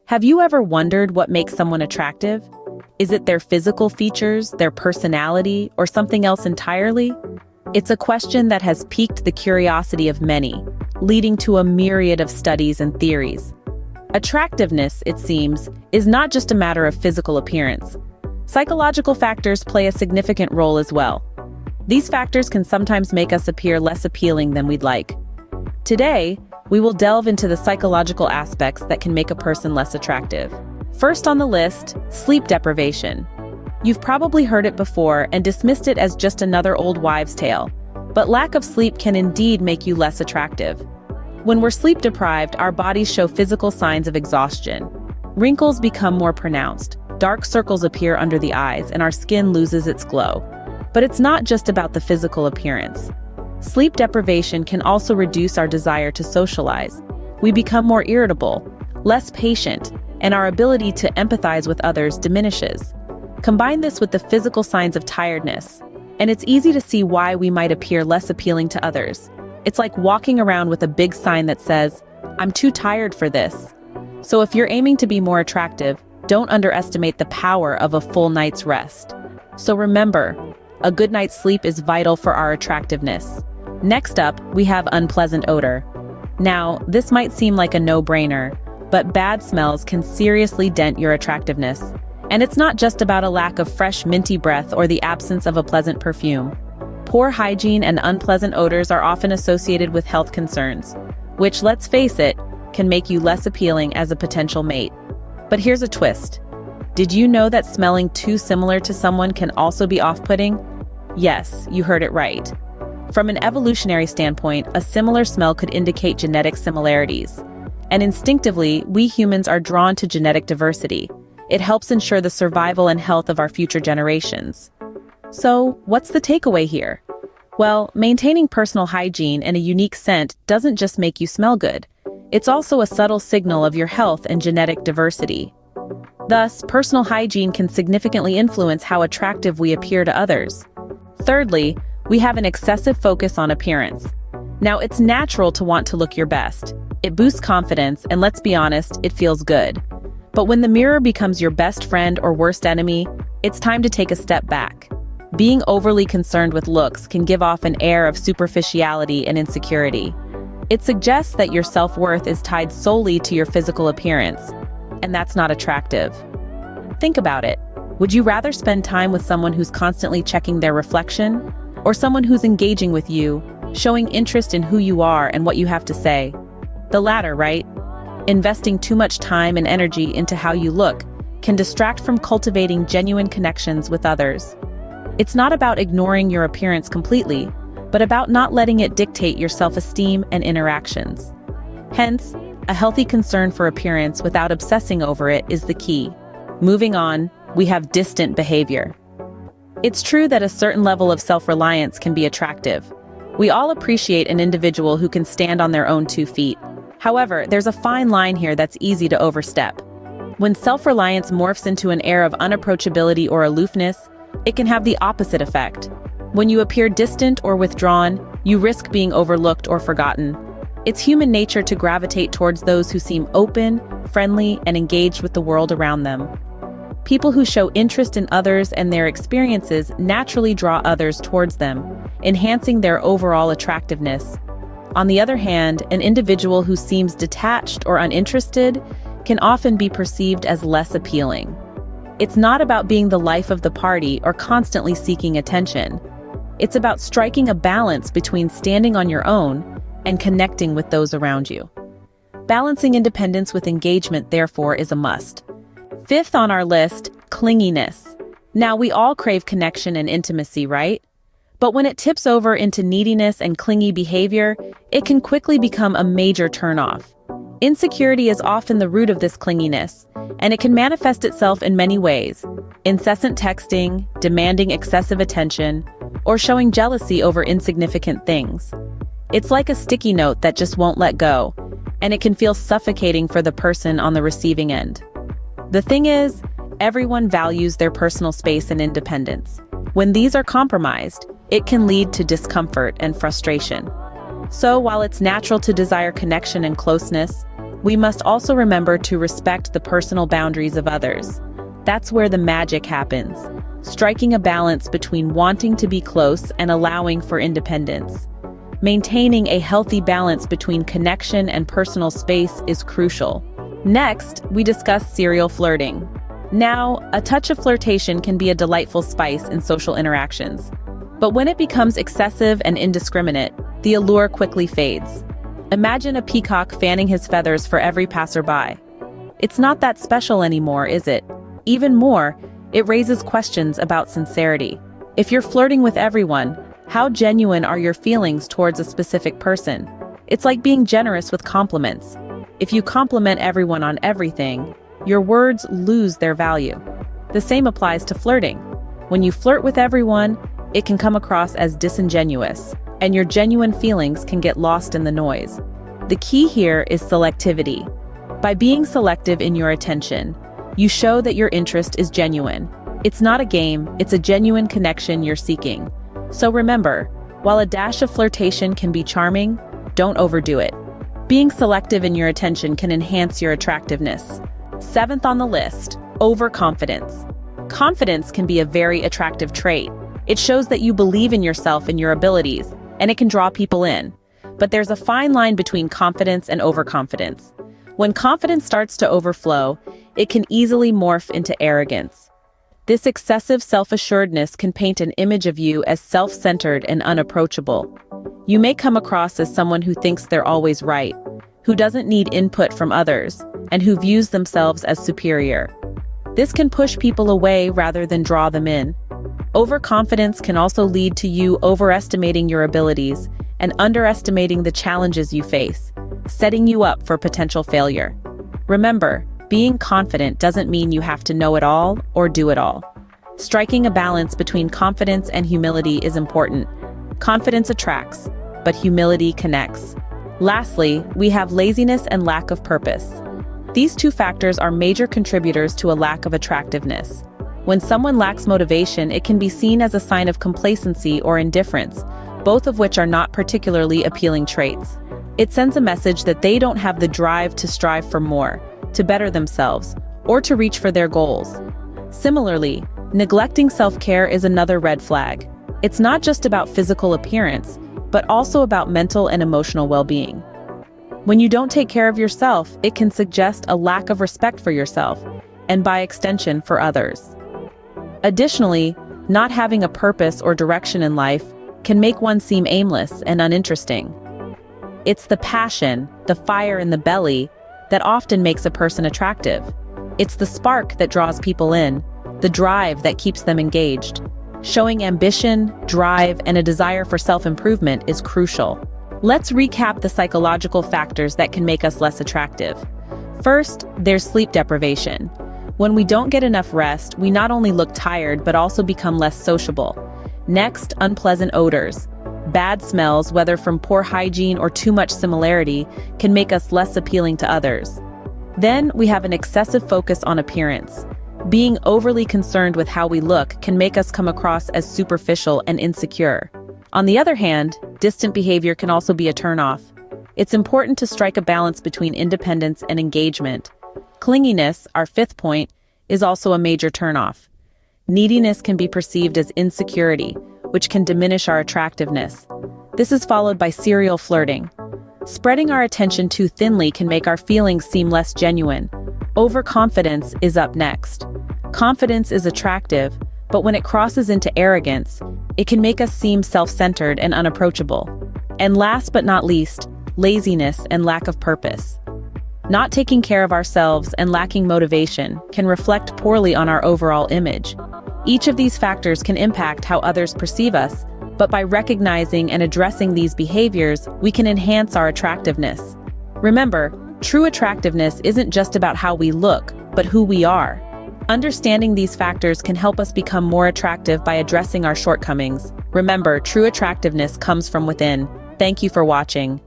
Have you ever wondered what makes someone attractive? Is it their physical features, their personality, or something else entirely? It's a question that has piqued the curiosity of many, leading to a myriad of studies and theories. Attractiveness, it seems, is not just a matter of physical appearance. Psychological factors play a significant role as well. These factors can sometimes make us appear less appealing than we'd like. Today, we will delve into the psychological aspects that can make a person less attractive. First on the list, sleep deprivation. You've probably heard it before and dismissed it as just another old wives' tale, but lack of sleep can indeed make you less attractive. When we're sleep deprived, our bodies show physical signs of exhaustion. Wrinkles become more pronounced, dark circles appear under the eyes, and our skin loses its glow. But it's not just about the physical appearance. Sleep deprivation can also reduce our desire to socialize. We become more irritable, less patient, and our ability to empathize with others diminishes. Combine this with the physical signs of tiredness, and it's easy to see why we might appear less appealing to others. It's like walking around with a big sign that says, "I'm too tired for this." So if you're aiming to be more attractive, don't underestimate the power of a full night's rest. So remember, a good night's sleep is vital for our attractiveness. Next up, we have unpleasant odor. Now, this might seem like a no-brainer, but bad smells can seriously dent your attractiveness. And it's not just about a lack of fresh, minty breath or the absence of a pleasant perfume. Poor hygiene and unpleasant odors are often associated with health concerns, which, let's face it, can make you less appealing as a potential mate. But here's a twist. Did you know that smelling too similar to someone can also be off-putting? Yes, you heard it right. From an evolutionary standpoint, a similar smell could indicate genetic similarities. And instinctively, we humans are drawn to genetic diversity. It helps ensure the survival and health of our future generations. So, what's the takeaway here? Well, maintaining personal hygiene and a unique scent doesn't just make you smell good. It's also a subtle signal of your health and genetic diversity. Thus, personal hygiene can significantly influence how attractive we appear to others. Thirdly, we have an excessive focus on appearance. Now, it's natural to want to look your best. It boosts confidence, and let's be honest, it feels good. But when the mirror becomes your best friend or worst enemy, it's time to take a step back. Being overly concerned with looks can give off an air of superficiality and insecurity. It suggests that your self-worth is tied solely to your physical appearance, and that's not attractive. Think about it. Would you rather spend time with someone who's constantly checking their reflection, or someone who's engaging with you, showing interest in who you are and what you have to say? The latter, right? Investing too much time and energy into how you look can distract from cultivating genuine connections with others. It's not about ignoring your appearance completely, but about not letting it dictate your self-esteem and interactions. Hence, a healthy concern for appearance without obsessing over it is the key. Moving on, we have distant behavior. It's true that a certain level of self-reliance can be attractive. We all appreciate an individual who can stand on their own 2 feet. However, there's a fine line here that's easy to overstep. When self-reliance morphs into an air of unapproachability or aloofness, it can have the opposite effect. When you appear distant or withdrawn, you risk being overlooked or forgotten. It's human nature to gravitate towards those who seem open, friendly, and engaged with the world around them. People who show interest in others and their experiences naturally draw others towards them, enhancing their overall attractiveness. On the other hand, an individual who seems detached or uninterested can often be perceived as less appealing. It's not about being the life of the party or constantly seeking attention. It's about striking a balance between standing on your own and connecting with those around you. Balancing independence with engagement, therefore, is a must. Fifth on our list, clinginess. Now, we all crave connection and intimacy, right? But when it tips over into neediness and clingy behavior, it can quickly become a major turnoff. Insecurity is often the root of this clinginess, and it can manifest itself in many ways: incessant texting, demanding excessive attention, or showing jealousy over insignificant things. It's like a sticky note that just won't let go, and it can feel suffocating for the person on the receiving end. The thing is, everyone values their personal space and independence. When these are compromised, it can lead to discomfort and frustration. So while it's natural to desire connection and closeness, We must also remember to respect the personal boundaries of others. That's where the magic happens, striking a balance between wanting to be close and allowing for independence. Maintaining a healthy balance between connection and personal space is crucial. Next, we discuss serial flirting. Now, a touch of flirtation can be a delightful spice in social interactions. But when it becomes excessive and indiscriminate, the allure quickly fades. Imagine a peacock fanning his feathers for every passerby. It's not that special anymore, is it? Even more, it raises questions about sincerity. If you're flirting with everyone, how genuine are your feelings towards a specific person? It's like being generous with compliments. If you compliment everyone on everything, your words lose their value. The same applies to flirting. When you flirt with everyone, it can come across as disingenuous, and your genuine feelings can get lost in the noise. The key here is selectivity. By being selective in your attention, you show that your interest is genuine. It's not a game, it's a genuine connection you're seeking. So remember, while a dash of flirtation can be charming, don't overdo it. Being selective in your attention can enhance your attractiveness. 7th on the list, overconfidence. Confidence can be a very attractive trait. It shows that you believe in yourself and your abilities, and it can draw people in. But there's a fine line between confidence and overconfidence. When confidence starts to overflow, it can easily morph into arrogance. This excessive self-assuredness can paint an image of you as self-centered and unapproachable. You may come across as someone who thinks they're always right, who doesn't need input from others, and who views themselves as superior. This can push people away rather than draw them in. Overconfidence can also lead to you overestimating your abilities and underestimating the challenges you face, setting you up for potential failure. Remember, being confident doesn't mean you have to know it all or do it all. Striking a balance between confidence and humility is important. Confidence attracts, but humility connects. Lastly, we have laziness and lack of purpose. These two factors are major contributors to a lack of attractiveness. When someone lacks motivation, it can be seen as a sign of complacency or indifference, both of which are not particularly appealing traits. It sends a message that they don't have the drive to strive for more, to better themselves, or to reach for their goals. Similarly, neglecting self-care is another red flag. It's not just about physical appearance, but also about mental and emotional well-being. When you don't take care of yourself, it can suggest a lack of respect for yourself, and by extension, for others. Additionally, not having a purpose or direction in life can make one seem aimless and uninteresting. It's the passion, the fire in the belly, that often makes a person attractive. It's the spark that draws people in, the drive that keeps them engaged. Showing ambition, drive, and a desire for self-improvement is crucial. Let's recap the psychological factors that can make us less attractive. First, there's sleep deprivation. When we don't get enough rest, we not only look tired but also become less sociable. Next, unpleasant odors. Bad smells, whether from poor hygiene or too much similarity, can make us less appealing to others. Then we have an excessive focus on appearance. Being overly concerned with how we look can make us come across as superficial and insecure. On the other hand, distant behavior can also be a turnoff. It's important to strike a balance between independence and engagement. Clinginess, our 5th point, is also a major turnoff. Neediness can be perceived as insecurity, which can diminish our attractiveness. This is followed by serial flirting. Spreading our attention too thinly can make our feelings seem less genuine. Overconfidence is up next. Confidence is attractive, but when it crosses into arrogance, it can make us seem self-centered and unapproachable. And last but not least, laziness and lack of purpose. Not taking care of ourselves and lacking motivation can reflect poorly on our overall image. Each of these factors can impact how others perceive us, but by recognizing and addressing these behaviors, we can enhance our attractiveness. Remember, true attractiveness isn't just about how we look, but who we are. Understanding these factors can help us become more attractive by addressing our shortcomings. Remember, true attractiveness comes from within. Thank you for watching.